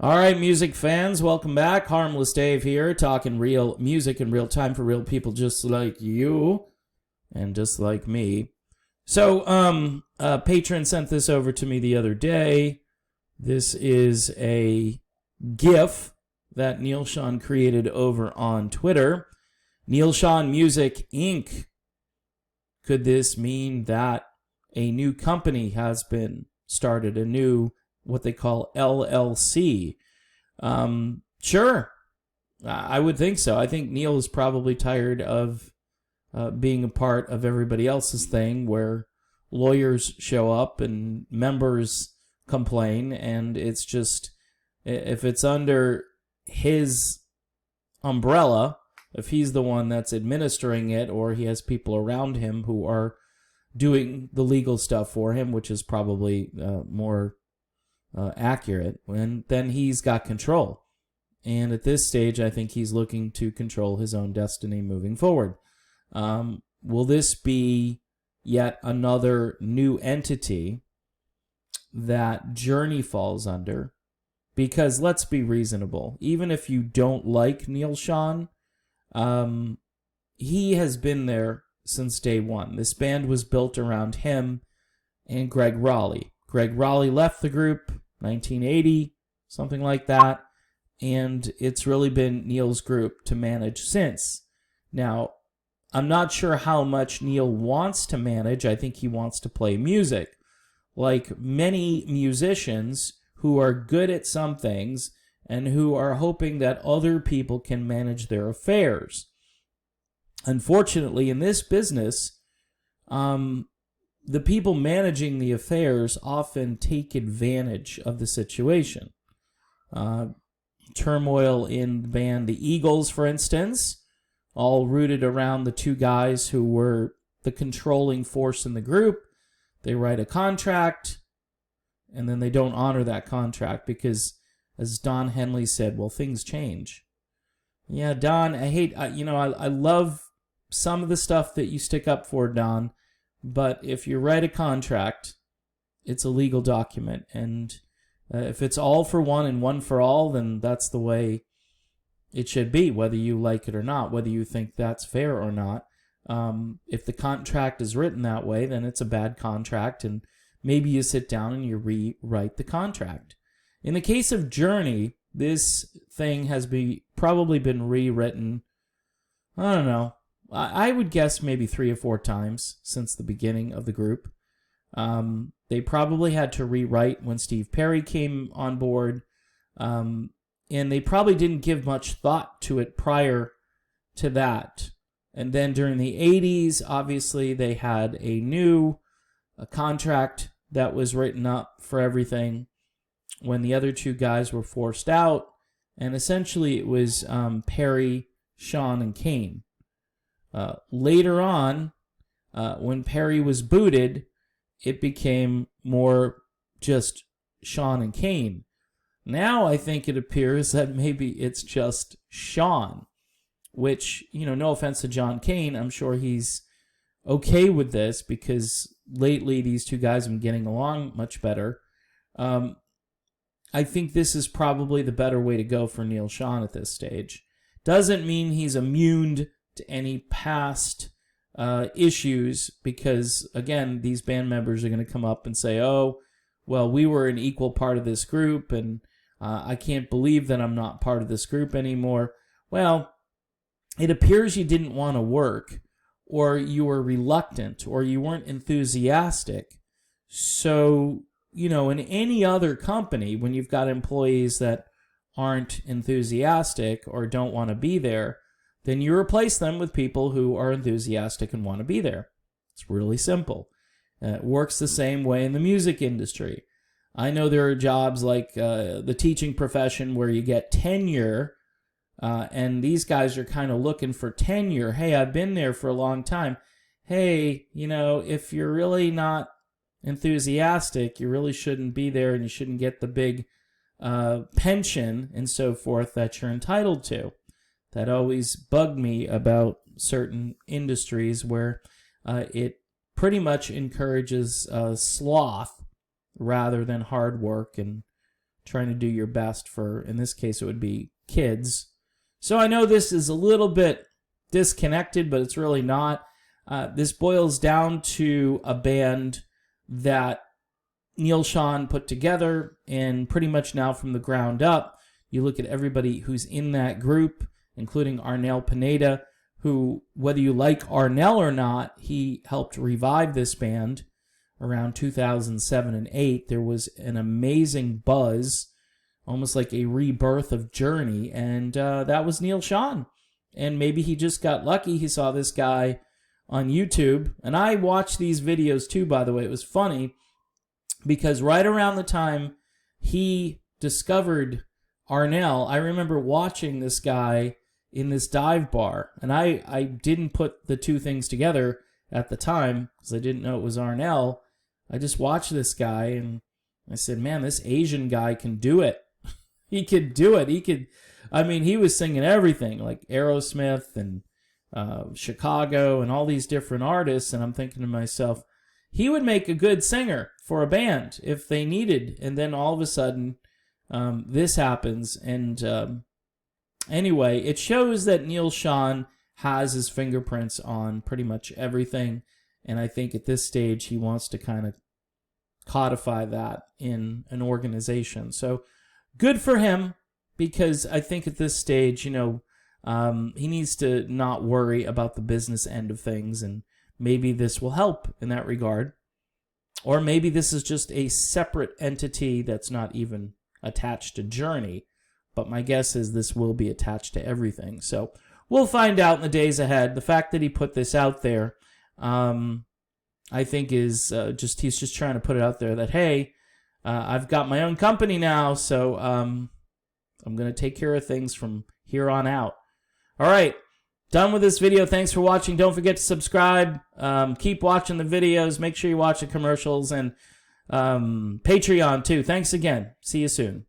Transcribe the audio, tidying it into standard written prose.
All right, music fans, welcome back. Harmless Dave here, talking real music in real time for real people just like you and just like me. So, a patron sent this over to me the other day. This is a GIF that Neal Schon created over on Twitter. Neal Schon Music Inc. Could this mean that a new company has been started, a new what they call LLC? Sure, I would think so. I think Neal is probably tired of being a part of everybody else's thing where lawyers show up and members complain, and it's just, if it's under his umbrella, if he's the one that's administering it, or he has people around him who are doing the legal stuff for him, which is probably more accurate, and then he's got control. And at this stage, I think he's looking to control his own destiny moving forward. Will this be yet another new entity that Journey falls under? Because let's be reasonable. Even if you don't like Neal Schon, he has been there since day one. This band was built around him and Greg Raleigh. Greg Raleigh left the group 1980, something like that, and it's really been Neal's group to manage since. Now, I'm not sure how much Neal wants to manage. I think he wants to play music. Like many musicians who are good at some things and who are hoping that other people can manage their affairs. Unfortunately, in this business, the people managing the affairs often take advantage of the situation. Turmoil in the band The Eagles, for instance, all rooted around the two guys who were the controlling force in the group. They write a contract, and then they don't honor that contract because, as Don Henley said, well, things change. Yeah, Don, I love some of the stuff that you stick up for, Don, but if you write a contract, it's a legal document, and if it's all for one and one for all, then that's the way it should be, whether you like it or not, whether you think that's fair or not. If the contract is written that way, then it's a bad contract, and maybe you sit down and you rewrite the contract. In the case of Journey, this thing has probably been rewritten, I don't know, I would guess maybe 3 or 4 times since the beginning of the group. They probably had to rewrite when Steve Perry came on board, and they probably didn't give much thought to it prior to that. And then during the 80s, obviously, they had a contract that was written up for everything when the other two guys were forced out. And essentially, it was Perry, Schon, and Kane. Later on, when Perry was booted, it became more just Schon and Kane. Now I think it appears that maybe it's just Schon, which, no offense to John Kane, I'm sure he's okay with this because lately these two guys have been getting along much better. I think this is probably the better way to go for Neal Schon at this stage. Doesn't mean he's immune to any past issues because, again, these band members are going to come up and say, oh, well, we were an equal part of this group, and I can't believe that I'm not part of this group anymore. Well, it appears you didn't want to work, or you were reluctant, or you weren't enthusiastic. So, in any other company, when you've got employees that aren't enthusiastic or don't want to be there, then you replace them with people who are enthusiastic and want to be there. It's really simple. It works the same way in the music industry. I know there are jobs like the teaching profession where you get tenure, and these guys are kind of looking for tenure. Hey, I've been there for a long time. Hey, if you're really not enthusiastic, you really shouldn't be there, and you shouldn't get the big pension and so forth that you're entitled to. That always bugged me about certain industries where it pretty much encourages sloth rather than hard work and trying to do your best for, in this case, it would be kids. So I know this is a little bit disconnected, but it's really not. This boils down to a band that Neal Schon put together, and pretty much now from the ground up, you look at everybody who's in that group, including Arnel Pineda, who, whether you like Arnel or not, he helped revive this band around 2007 and 8. There was an amazing buzz, almost like a rebirth of Journey, and that was Neal Schon. And maybe he just got lucky. He saw this guy on YouTube, and I watched these videos too, by the way. It was funny because right around the time he discovered Arnel, I remember watching this guy in this dive bar, and I didn't put the two things together at the time because I didn't know it was Arnel. I just watched this guy, and I said, man, this Asian guy can do it. He could do it. He was singing everything, like Aerosmith and Chicago and all these different artists, and I'm thinking to myself, he would make a good singer for a band if they needed. And then all of a sudden, this happens, and anyway, it shows that Neal Schon has his fingerprints on pretty much everything, and I think at this stage he wants to kind of codify that in an organization. So good for him, because I think at this stage, he needs to not worry about the business end of things, and maybe this will help in that regard. Or maybe this is just a separate entity that's not even attached to Journey, but my guess is this will be attached to everything. So we'll find out in the days ahead. The fact that he put this out there, I think is he's just trying to put it out there that, hey, I've got my own company now, so I'm going to take care of things from here on out. All right, done with this video. Thanks for watching. Don't forget to subscribe. Keep watching the videos. Make sure you watch the commercials, and Patreon too. Thanks again. See you soon.